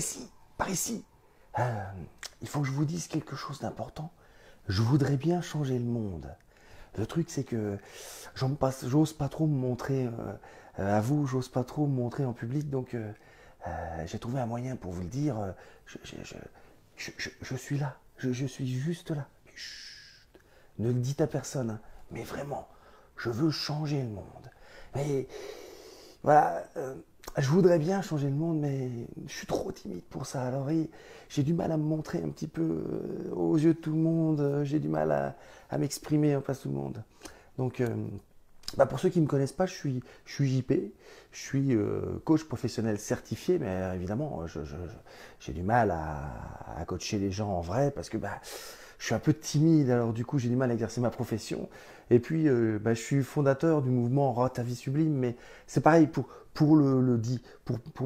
ici, par ici. Il faut que je vous dise quelque chose d'important. Je voudrais bien changer le monde. Le truc, c'est que j'ose pas trop me montrer à vous, j'ose pas trop me montrer en public, donc j'ai trouvé un moyen pour vous le dire. Je suis là, je suis juste là. Chut, ne le dites à personne, hein, mais vraiment, je veux changer le monde. Mais voilà, je voudrais bien changer le monde, mais je suis trop timide pour ça. Alors j'ai du mal à me montrer un petit peu aux yeux de tout le monde, j'ai du mal à m'exprimer en face de tout le monde. Donc, pour ceux qui ne me connaissent pas, je suis JP, je suis coach professionnel certifié, mais évidemment, j'ai du mal à coacher les gens en vrai parce que je suis un peu timide, alors du coup j'ai du mal à exercer ma profession. Et puis je suis fondateur du mouvement Rends ta vie sublime, mais c'est pareil, pour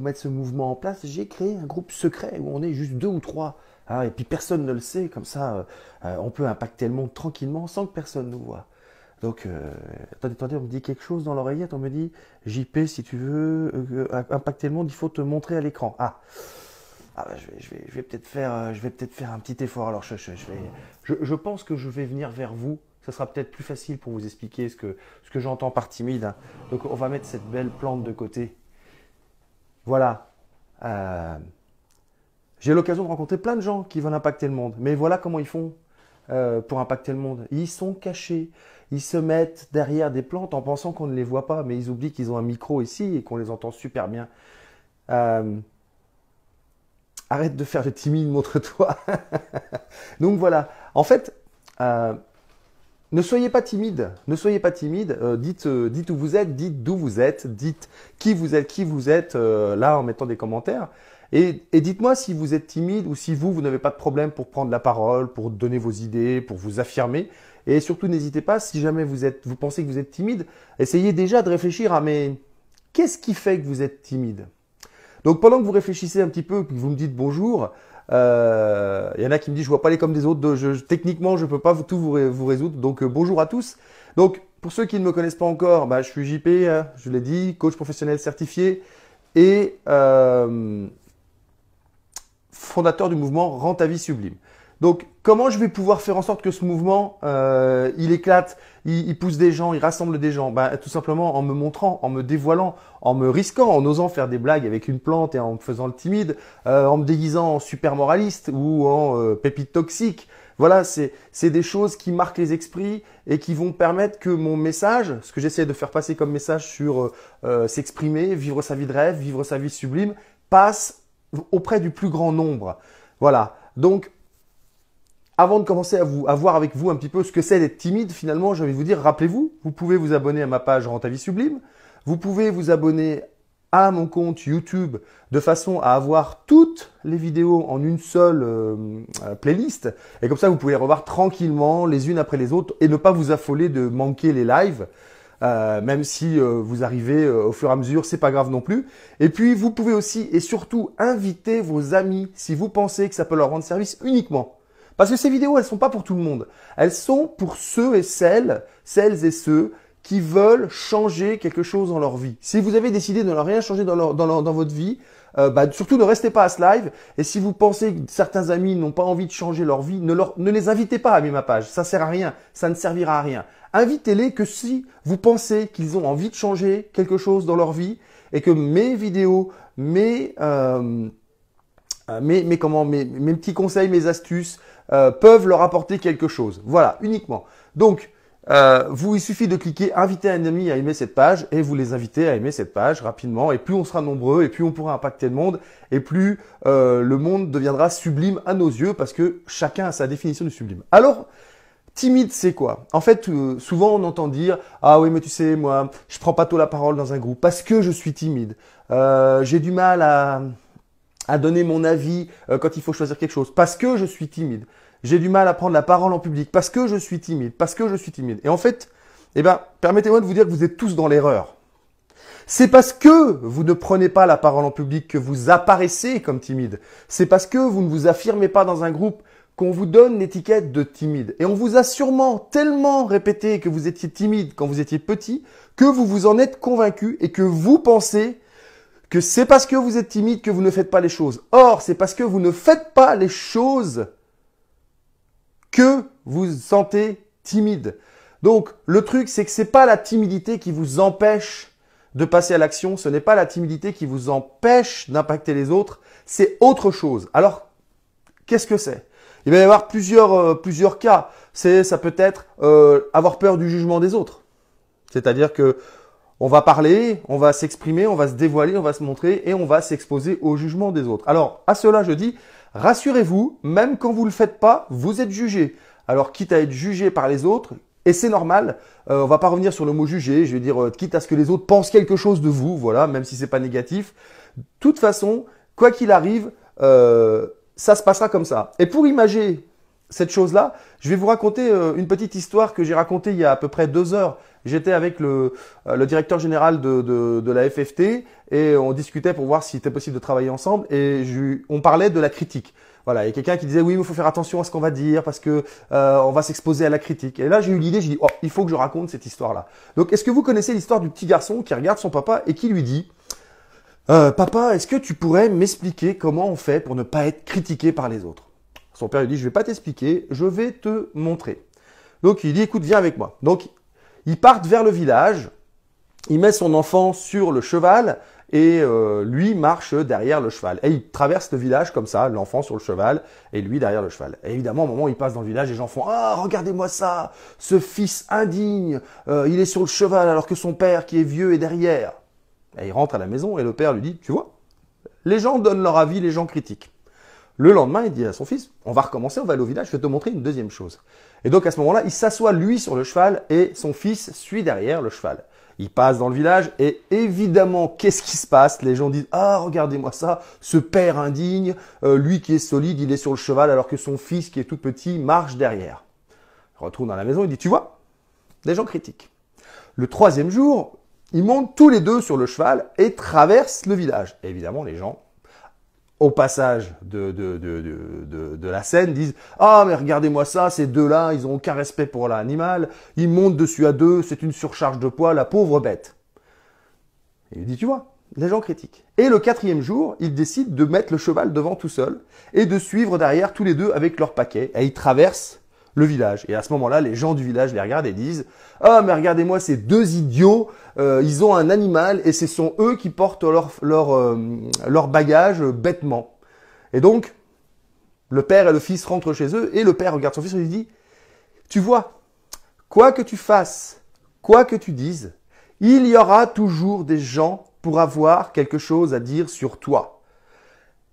mettre ce mouvement en place, j'ai créé un groupe secret où on est juste 2 ou 3. Hein, et puis personne ne le sait, comme ça on peut impacter le monde tranquillement sans que personne nous voit. Donc, attendez, on me dit quelque chose dans l'oreillette, on me dit, JP, si tu veux impacter le monde, il faut te montrer à l'écran. Je vais peut-être faire un petit effort. Alors, je pense que je vais venir vers vous. Ça sera peut-être plus facile pour vous expliquer ce que j'entends par timide. Hein. Donc, on va mettre cette belle plante de côté. Voilà. J'ai l'occasion de rencontrer plein de gens qui veulent impacter le monde. Mais voilà comment ils font pour impacter le monde. Ils sont cachés. Ils se mettent derrière des plantes en pensant qu'on ne les voit pas. Mais ils oublient qu'ils ont un micro ici et qu'on les entend super bien. Arrête de faire le timide, montre-toi. Donc voilà. En fait, ne soyez pas timide. Ne soyez pas timide. Dites où vous êtes, dites d'où vous êtes, dites qui vous êtes là en mettant des commentaires. Et dites-moi si vous êtes timide ou si vous n'avez pas de problème pour prendre la parole, pour donner vos idées, pour vous affirmer. Et surtout, n'hésitez pas, si jamais vous pensez que vous êtes timide, essayez déjà de réfléchir à mais qu'est-ce qui fait que vous êtes timide? Donc pendant que vous réfléchissez un petit peu, que vous me dites bonjour, y en a qui me disent je vois pas les comme des autres, techniquement je peux pas tout vous résoudre, donc bonjour à tous. Donc pour ceux qui ne me connaissent pas encore, je suis JP, je l'ai dit, coach professionnel certifié et fondateur du mouvement Rends ta vie sublime. Donc, comment je vais pouvoir faire en sorte que ce mouvement, il éclate, il pousse des gens, il rassemble des gens? Tout simplement en me montrant, en me dévoilant, en me risquant, en osant faire des blagues avec une plante et en me faisant le timide, en me déguisant en super moraliste ou en pépite toxique. Voilà, c'est des choses qui marquent les esprits et qui vont permettre que mon message, ce que j'essaie de faire passer comme message sur s'exprimer, vivre sa vie de rêve, vivre sa vie sublime, passe auprès du plus grand nombre. Voilà, donc avant de commencer à voir avec vous un petit peu ce que c'est d'être timide, finalement, j'ai envie de vous dire, rappelez-vous, vous pouvez vous abonner à ma page Rends ta vie sublime. Vous pouvez vous abonner à mon compte YouTube de façon à avoir toutes les vidéos en une seule playlist. Et comme ça, vous pouvez les revoir tranquillement, les unes après les autres, et ne pas vous affoler de manquer les lives. Même si vous arrivez au fur et à mesure, c'est pas grave non plus. Et puis, vous pouvez aussi et surtout inviter vos amis si vous pensez que ça peut leur rendre service uniquement. Parce que ces vidéos, elles sont pas pour tout le monde. Elles sont pour ceux et celles et ceux qui veulent changer quelque chose dans leur vie. Si vous avez décidé de ne rien changer dans votre vie, surtout ne restez pas à ce live. Et si vous pensez que certains amis n'ont pas envie de changer leur vie, ne les invitez pas à ma page. Ça sert à rien. Ça ne servira à rien. Invitez-les que si vous pensez qu'ils ont envie de changer quelque chose dans leur vie et que mes vidéos, mes petits conseils, mes astuces peuvent leur apporter quelque chose. Voilà, uniquement. Donc, il suffit de cliquer inviter un ami à aimer cette page et vous les invitez à aimer cette page rapidement. Et plus on sera nombreux et plus on pourra impacter le monde et plus le monde deviendra sublime à nos yeux parce que chacun a sa définition du sublime. Alors, timide, c'est quoi? En fait, souvent on entend dire « Ah oui, mais tu sais, moi, je prends pas tôt la parole dans un groupe parce que je suis timide. J'ai du mal à donner mon avis quand il faut choisir quelque chose parce que je suis timide. J'ai du mal à prendre la parole en public parce que je suis timide, parce que je suis timide. » Et en fait, permettez-moi de vous dire que vous êtes tous dans l'erreur. C'est parce que vous ne prenez pas la parole en public que vous apparaissez comme timide. C'est parce que vous ne vous affirmez pas dans un groupe qu'on vous donne l'étiquette de timide. Et on vous a sûrement tellement répété que vous étiez timide quand vous étiez petit que vous vous en êtes convaincu et que vous pensez que c'est parce que vous êtes timide que vous ne faites pas les choses. Or, c'est parce que vous ne faites pas les choses que vous vous sentez timide. Donc, le truc, c'est que c'est pas la timidité qui vous empêche de passer à l'action, ce n'est pas la timidité qui vous empêche d'impacter les autres, c'est autre chose. Alors, qu'est-ce que c'est? Il va y avoir plusieurs cas. Ça peut être avoir peur du jugement des autres. C'est-à-dire que on va parler, on va s'exprimer, on va se dévoiler, on va se montrer et on va s'exposer au jugement des autres. Alors, à cela, je dis, rassurez-vous, même quand vous ne le faites pas, vous êtes jugé. Alors, quitte à être jugé par les autres, et c'est normal, on va pas revenir sur le mot juger, je vais dire quitte à ce que les autres pensent quelque chose de vous, voilà, même si c'est pas négatif. De toute façon, quoi qu'il arrive, ça se passera comme ça. Et pour imager cette chose-là, je vais vous raconter une petite histoire que j'ai racontée il y a à peu près 2 heures. J'étais avec le directeur général de la FFT et on discutait pour voir s'il était possible de travailler ensemble et on parlait de la critique. Voilà, il y a quelqu'un qui disait oui, il faut faire attention à ce qu'on va dire parce que on va s'exposer à la critique. Et là, j'ai eu l'idée, j'ai dit oh, il faut que je raconte cette histoire-là. Donc, est-ce que vous connaissez l'histoire du petit garçon qui regarde son papa et qui lui dit papa, est-ce que tu pourrais m'expliquer comment on fait pour ne pas être critiqué par les autres? Son père lui dit je vais pas t'expliquer, je vais te montrer. Donc, il dit écoute, viens avec moi. Donc, ils partent vers le village, il met son enfant sur le cheval et lui marche derrière le cheval. Et il traverse le village comme ça, l'enfant sur le cheval et lui derrière le cheval. Et évidemment, au moment où il passe dans le village, les gens font « Ah, regardez-moi ça, ce fils indigne, il est sur le cheval alors que son père qui est vieux est derrière. » Et il rentre à la maison et le père lui dit « Tu vois, les gens donnent leur avis, les gens critiquent. » Le lendemain, il dit à son fils « On va recommencer, on va aller au village, je vais te montrer une deuxième chose. » Et donc à ce moment-là, il s'assoit lui sur le cheval et son fils suit derrière le cheval. Il passe dans le village et évidemment, qu'est-ce qui se passe? Les gens disent « Ah, regardez-moi ça, ce père indigne, lui qui est solide, il est sur le cheval alors que son fils qui est tout petit marche derrière. » Il retourne dans la maison, il dit « Tu vois, les gens critiquent. » Le 3e jour, ils montent tous les deux sur le cheval et traversent le village. Et évidemment, les gens, au passage de la scène, disent « Ah, mais regardez-moi ça, ces deux-là, ils n'ont aucun respect pour l'animal. Ils montent dessus à deux, c'est une surcharge de poids, la pauvre bête. » Et il dit « Tu vois, les gens critiquent. » Et le 4e jour, ils décident de mettre le cheval devant tout seul et de suivre derrière tous les deux avec leur paquet. Et ils traversent le village. Et à ce moment-là, les gens du village les regardent et disent « Ah, mais regardez-moi ces deux idiots, ils ont un animal et ce sont eux qui portent leur bagage bêtement. » Et donc, le père et le fils rentrent chez eux et le père regarde son fils et lui dit « Tu vois, quoi que tu fasses, quoi que tu dises, il y aura toujours des gens pour avoir quelque chose à dire sur toi. »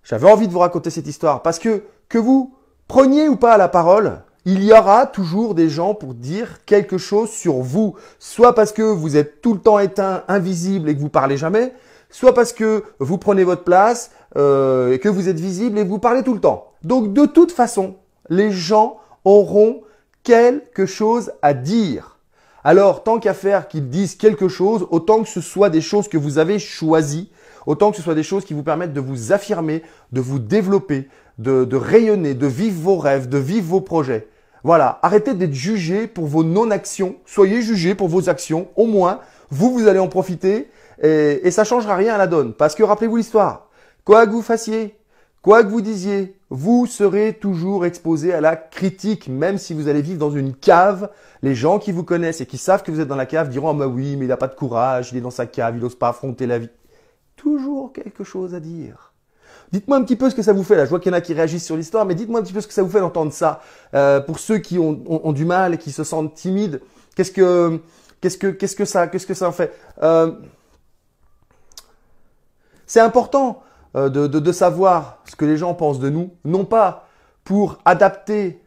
J'avais envie de vous raconter cette histoire parce que vous preniez ou pas la parole, il y aura toujours des gens pour dire quelque chose sur vous, soit parce que vous êtes tout le temps éteint, invisible et que vous parlez jamais, soit parce que vous prenez votre place et que vous êtes visible et que vous parlez tout le temps. Donc de toute façon, les gens auront quelque chose à dire. Alors tant qu'à faire qu'ils disent quelque chose, autant que ce soit des choses que vous avez choisies, autant que ce soit des choses qui vous permettent de vous affirmer, de vous développer, de rayonner, de vivre vos rêves, de vivre vos projets. Voilà, arrêtez d'être jugé pour vos non-actions, soyez jugés pour vos actions, au moins, vous allez en profiter et ça ne changera rien à la donne. Parce que rappelez-vous l'histoire, quoi que vous fassiez, quoi que vous disiez, vous serez toujours exposé à la critique, même si vous allez vivre dans une cave. Les gens qui vous connaissent et qui savent que vous êtes dans la cave diront « Ah bah oui, mais il n'a pas de courage, il est dans sa cave, il n'ose pas affronter la vie. » Toujours quelque chose à dire. Dites-moi un petit peu ce que ça vous fait. Là, je vois qu'il y en a qui réagissent sur l'histoire, mais dites-moi un petit peu ce que ça vous fait d'entendre ça. Pour ceux qui ont du mal et qui se sentent timides, qu'est-ce que ça en fait? C'est important de savoir ce que les gens pensent de nous, non pas pour adapter,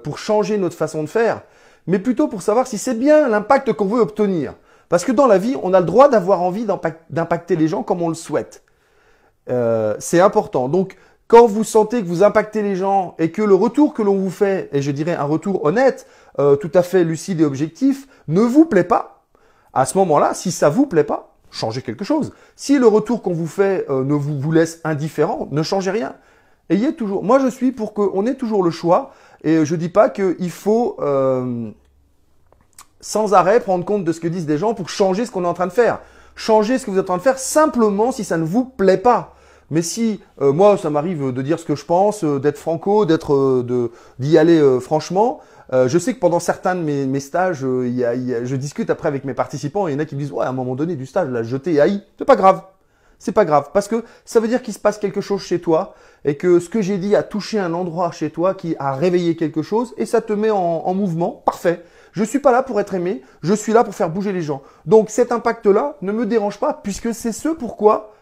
pour changer notre façon de faire, mais plutôt pour savoir si c'est bien l'impact qu'on veut obtenir. Parce que dans la vie, on a le droit d'avoir envie d'impacter les gens comme on le souhaite. C'est important. Donc, quand vous sentez que vous impactez les gens et que le retour que l'on vous fait, et je dirais un retour honnête, tout à fait lucide et objectif, ne vous plaît pas, à ce moment-là, si ça vous plaît pas, changez quelque chose. Si le retour qu'on vous fait ne vous laisse indifférent, ne changez rien. Ayez toujours. Moi, je suis pour qu'on ait toujours le choix et je dis pas qu'il faut sans arrêt prendre compte de ce que disent des gens pour changer ce qu'on est en train de faire. Changez ce que vous êtes en train de faire simplement si ça ne vous plaît pas. Mais si moi, ça m'arrive de dire ce que je pense, d'être franco, d'y aller franchement. Je sais que pendant certains de mes stages, je discute après avec mes participants et il y en a qui me disent ouais, à un moment donné du stage, là, je t'ai haï. C'est pas grave. C'est pas grave parce que ça veut dire qu'il se passe quelque chose chez toi et que ce que j'ai dit a touché un endroit chez toi qui a réveillé quelque chose et ça te met en mouvement. Parfait. Je suis pas là pour être aimé, je suis là pour faire bouger les gens. Donc cet impact-là ne me dérange pas puisque c'est ce pourquoi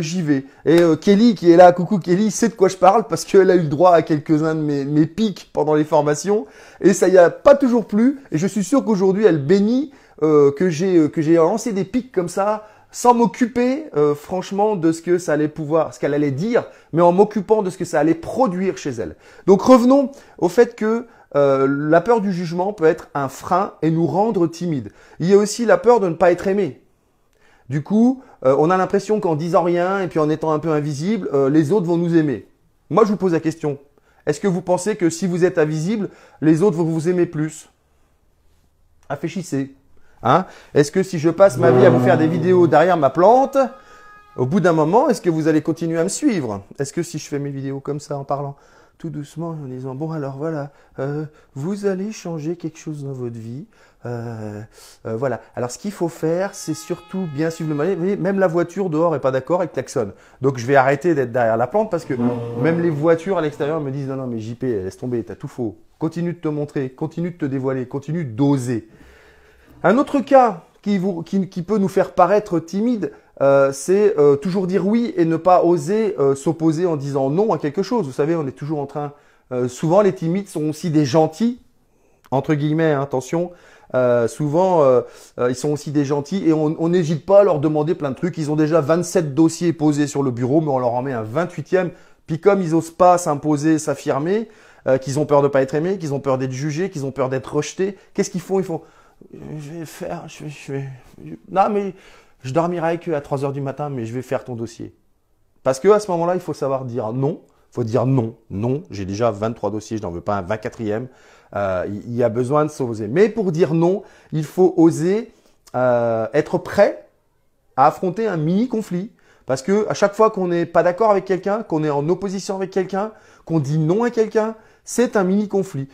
j'y vais. Et Kelly qui est là, coucou Kelly, sait de quoi je parle parce qu'elle a eu le droit à quelques-uns de mes pics pendant les formations et ça y a pas toujours plu. Et je suis sûr qu'aujourd'hui elle bénit que j'ai lancé des pics comme ça sans m'occuper franchement de ce que ça allait pouvoir, ce qu'elle allait dire, mais en m'occupant de ce que ça allait produire chez elle. Donc revenons au fait que la peur du jugement peut être un frein et nous rendre timides. Il y a aussi la peur de ne pas être aimé. Du coup, on a l'impression qu'en disant rien et puis en étant un peu invisible, les autres vont nous aimer. Moi, je vous pose la question. Est-ce que vous pensez que si vous êtes invisible, les autres vont vous aimer plus? Réfléchissez. Hein? Est-ce que si je passe ma vie à vous faire des vidéos derrière ma plante, au bout d'un moment, est-ce que vous allez continuer à me suivre? Est-ce que si je fais mes vidéos comme ça en parlant tout doucement, en disant bon alors voilà, vous allez changer quelque chose dans votre vie, voilà. Alors ce qu'il faut faire, c'est surtout bien suivre le manuel. Vous voyez, même la voiture dehors est pas d'accord avec klaxonne. Donc je vais arrêter d'être derrière la plante parce que même les voitures à l'extérieur me disent non non mais JP laisse tomber, t'as tout faux. Continue de te montrer, continue de te dévoiler, continue d'oser. Un autre cas qui peut nous faire paraître timide, c'est toujours dire oui et ne pas oser s'opposer en disant non à quelque chose. Vous savez, on est toujours en train… souvent, les timides sont aussi des gentils, entre guillemets, hein, attention. Souvent, ils sont aussi des gentils et on n'hésite pas à leur demander plein de trucs. Ils ont déjà 27 dossiers posés sur le bureau, mais on leur en met un 28e. Puis comme ils n'osent pas s'imposer, s'affirmer, qu'ils ont peur de ne pas être aimés, qu'ils ont peur d'être jugés, qu'ils ont peur d'être rejetés, qu'est-ce qu'ils font? Ils font… Non, mais je dormirai avec eux à 3 heures du matin, mais je vais faire ton dossier. Parce qu'à ce moment-là, il faut savoir dire non. Il faut dire non. Non, j'ai déjà 23 dossiers, je n'en veux pas un 24e. Il y a besoin de s'oser. Mais pour dire non, il faut oser être prêt à affronter un mini-conflit. Parce que à chaque fois qu'on n'est pas d'accord avec quelqu'un, qu'on est en opposition avec quelqu'un, qu'on dit non à quelqu'un, c'est un mini-conflit.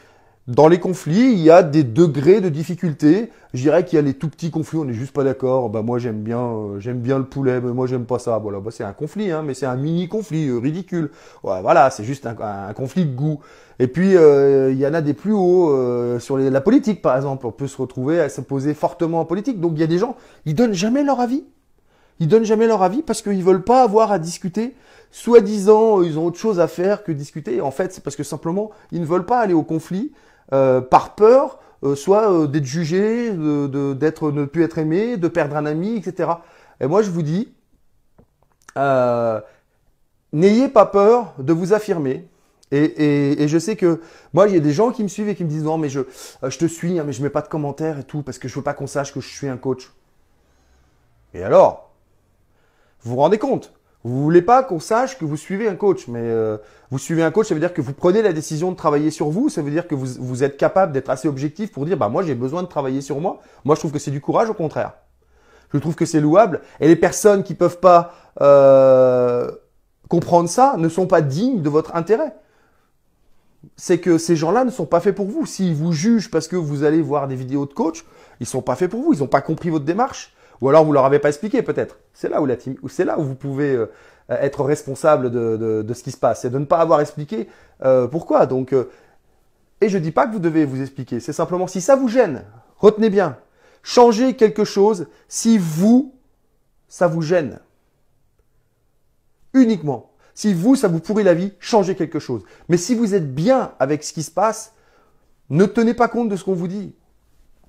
Dans les conflits, il y a des degrés de difficulté. Je dirais qu'il y a les tout petits conflits, on n'est juste pas d'accord. Bah moi j'aime bien le poulet, mais moi j'aime pas ça. Voilà, bah c'est un conflit, hein, mais c'est un mini conflit ridicule. Ouais, voilà, c'est juste un conflit de goût. Et puis il y en a des plus hauts sur la politique, par exemple. On peut se retrouver à s'opposer fortement en politique. Donc il y a des gens, ils donnent jamais leur avis. Ils donnent jamais leur avis parce qu'ils veulent pas avoir à discuter. Soi-disant, ils ont autre chose à faire que discuter. Et en fait, c'est parce que simplement, ils ne veulent pas aller au conflit. Par peur, soit d'être jugé, ne plus être aimé, de perdre un ami, etc. Et moi, je vous dis, n'ayez pas peur de vous affirmer. Et je sais que moi, il y a des gens qui me suivent et qui me disent non, mais je te suis, hein, mais je mets pas de commentaires et tout parce que je veux pas qu'on sache que je suis un coach. Et alors, vous vous rendez compte? Vous voulez pas qu'on sache que vous suivez un coach, mais vous suivez un coach, ça veut dire que vous prenez la décision de travailler sur vous, ça veut dire que vous êtes capable d'être assez objectif pour dire bah moi j'ai besoin de travailler sur moi. Moi je trouve que c'est du courage, au contraire. Je trouve que c'est louable. Et les personnes qui peuvent pas comprendre ça ne sont pas dignes de votre intérêt. C'est que ces gens-là ne sont pas faits pour vous. S'ils vous jugent parce que vous allez voir des vidéos de coach, ils sont pas faits pour vous. Ils n'ont pas compris votre démarche. Ou alors vous leur avez pas expliqué peut-être. C'est là où c'est là où vous pouvez être responsable de ce qui se passe. C'est de ne pas avoir expliqué pourquoi. Donc, et je dis pas que vous devez vous expliquer. C'est simplement si ça vous gêne, retenez bien, changez quelque chose si ça vous gêne. Uniquement. Si ça vous pourrit la vie, changez quelque chose. Mais si vous êtes bien avec ce qui se passe, ne tenez pas compte de ce qu'on vous dit.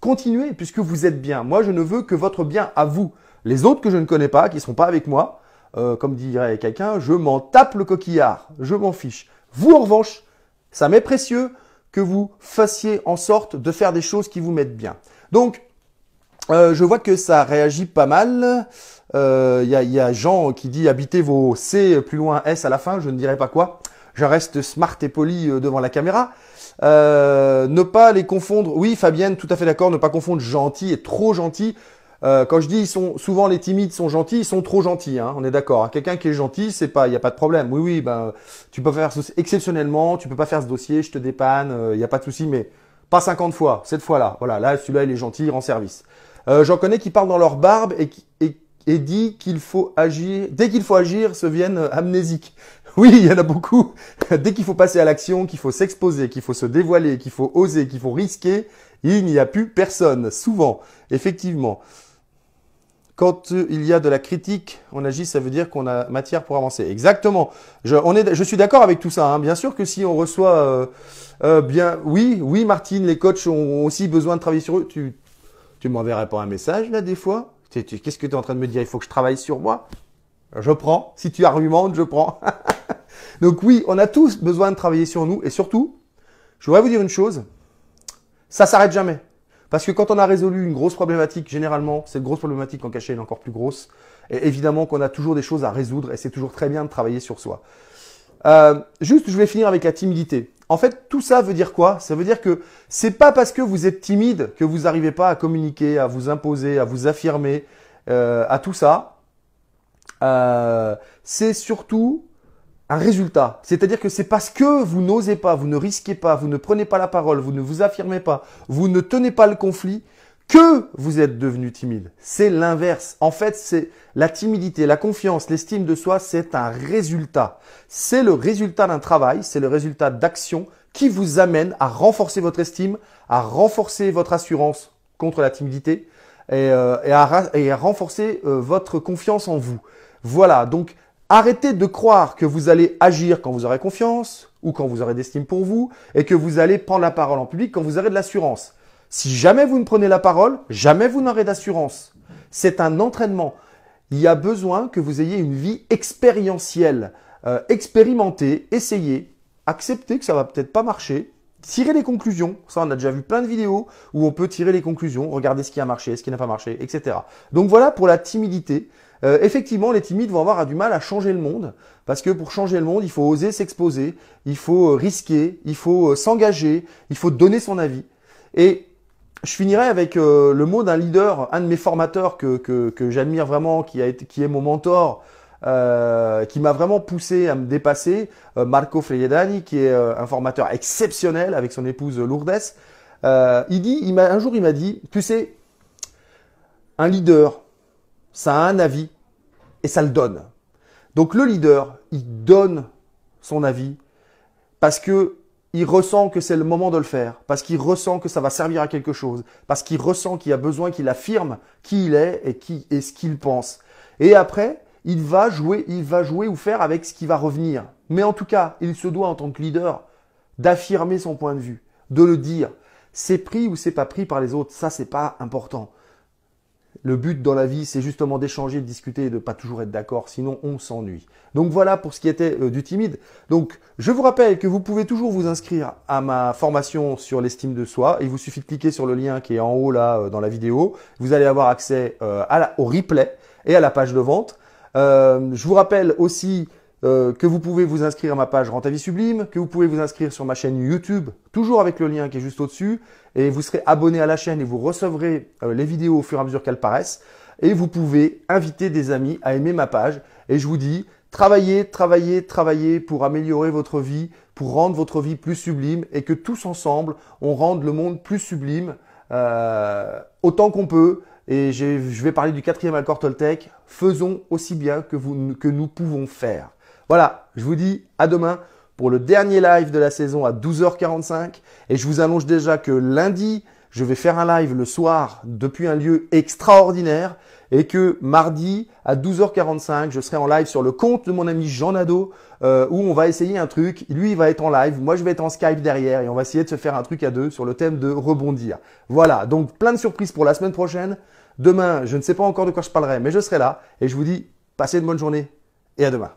Continuez puisque vous êtes bien. Moi, je ne veux que votre bien à vous. Les autres que je ne connais pas, qui ne sont pas avec moi, comme dirait quelqu'un, je m'en tape le coquillard. Je m'en fiche. Vous, en revanche, ça m'est précieux que vous fassiez en sorte de faire des choses qui vous mettent bien. Donc, je vois que ça réagit pas mal. Y a Jean qui dit habitez vos C plus loin S à la fin. Je ne dirai pas quoi. Je reste smart et poli devant la caméra. Ne pas les confondre. Oui, Fabienne, tout à fait d'accord. Ne pas confondre gentil et trop gentil. Quand je dis souvent les timides sont gentils, ils sont trop gentils, hein, on est d'accord. Hein. Quelqu'un qui est gentil, c'est pas, il y a pas de problème. Oui, oui, ben tu peux faire exceptionnellement, tu peux pas faire ce dossier, je te dépanne, il y a pas de souci, mais pas 50 fois, cette fois-là. Voilà, là celui-là il est gentil, il rend service. J'en connais qui parlent dans leur barbe et dit qu'il faut agir. Dès qu'il faut agir, se viennent amnésiques. Oui, il y en a beaucoup. Dès qu'il faut passer à l'action, qu'il faut s'exposer, qu'il faut se dévoiler, qu'il faut oser, qu'il faut risquer, il n'y a plus personne. Souvent, effectivement. Quand il y a de la critique, on agit, ça veut dire qu'on a matière pour avancer. Exactement. Je suis d'accord avec tout ça. Hein. Bien sûr que si on reçoit oui, Martine, les coachs ont aussi besoin de travailler sur eux. Tu m'enverrais pas un message là des fois? Qu'est-ce que tu es en train de me dire? Il faut que je travaille sur moi? Je prends. Si tu argumentes, je prends. Donc oui, on a tous besoin de travailler sur nous. Et surtout, je voudrais vous dire une chose. Ça s'arrête jamais. Parce que quand on a résolu une grosse problématique, généralement, cette grosse problématique en cachée est encore plus grosse. Et évidemment qu'on a toujours des choses à résoudre et c'est toujours très bien de travailler sur soi. Juste, je vais finir avec la timidité. En fait, tout ça veut dire quoi? Ça veut dire que c'est pas parce que vous êtes timide que vous n'arrivez pas à communiquer, à vous imposer, à vous affirmer, à tout ça. C'est surtout un résultat. C'est-à-dire que c'est parce que vous n'osez pas, vous ne risquez pas, vous ne prenez pas la parole, vous ne vous affirmez pas, vous ne tenez pas le conflit, que vous êtes devenu timide. C'est l'inverse. En fait, c'est la timidité, la confiance, l'estime de soi, c'est un résultat. C'est le résultat d'un travail, c'est le résultat d'actions qui vous amène à renforcer votre estime, à renforcer votre assurance contre la timidité et à renforcer votre confiance en vous. Voilà, donc arrêtez de croire que vous allez agir quand vous aurez confiance ou quand vous aurez d'estime pour vous et que vous allez prendre la parole en public quand vous aurez de l'assurance. Si jamais vous ne prenez la parole, jamais vous n'aurez d'assurance. C'est un entraînement. Il y a besoin que vous ayez une vie expérientielle. Expérimentez, essayez, acceptez que ça va peut-être pas marcher. Tirez les conclusions. Ça, on a déjà vu plein de vidéos où on peut tirer les conclusions, regarder ce qui a marché, ce qui n'a pas marché, etc. Donc voilà pour la timidité. Effectivement, les timides vont avoir du mal à changer le monde parce que pour changer le monde, il faut oser s'exposer, il faut risquer, il faut s'engager, il faut donner son avis. Et je finirai avec le mot d'un leader, un de mes formateurs que j'admire vraiment, qui est mon mentor, qui m'a vraiment poussé à me dépasser, Marco Freiedani, qui est un formateur exceptionnel avec son épouse Lourdes. Un jour, il m'a dit, tu sais, un leader, ça a un avis et ça le donne. Donc le leader, il donne son avis parce que il ressent que c'est le moment de le faire, parce qu'il ressent que ça va servir à quelque chose, parce qu'il ressent qu'il y a besoin qu'il affirme qui il est et ce qu'il pense. Et après, il va jouer ou faire avec ce qui va revenir. Mais en tout cas, il se doit en tant que leader d'affirmer son point de vue, de le dire. C'est pris ou c'est pas pris par les autres, ça c'est pas important. Le but dans la vie, c'est justement d'échanger, de discuter et de pas toujours être d'accord, sinon on s'ennuie. Donc voilà pour ce qui était du timide. Donc je vous rappelle que vous pouvez toujours vous inscrire à ma formation sur l'estime de soi. Il vous suffit de cliquer sur le lien qui est en haut là dans la vidéo. Vous allez avoir accès au replay et à la page de vente. Je vous rappelle aussi que vous pouvez vous inscrire à ma page Rends ta vie sublime, que vous pouvez vous inscrire sur ma chaîne YouTube, toujours avec le lien qui est juste au-dessus, et vous serez abonné à la chaîne et vous recevrez les vidéos au fur et à mesure qu'elles paraissent. Et vous pouvez inviter des amis à aimer ma page. Et je vous dis, travaillez, travaillez, travaillez pour améliorer votre vie, pour rendre votre vie plus sublime et que tous ensemble, on rende le monde plus sublime autant qu'on peut. Et je vais parler du 4e accord Toltec. Faisons aussi bien que nous pouvons faire. Voilà, je vous dis à demain pour le dernier live de la saison à 12h45. Et je vous annonce déjà que lundi, je vais faire un live le soir depuis un lieu extraordinaire. Et que mardi à 12h45, je serai en live sur le compte de mon ami Jean Nadeau où on va essayer un truc. Lui, il va être en live. Moi, je vais être en Skype derrière et on va essayer de se faire un truc à deux sur le thème de rebondir. Voilà, donc plein de surprises pour la semaine prochaine. Demain, je ne sais pas encore de quoi je parlerai, mais je serai là. Et je vous dis, passez une bonne journée et à demain.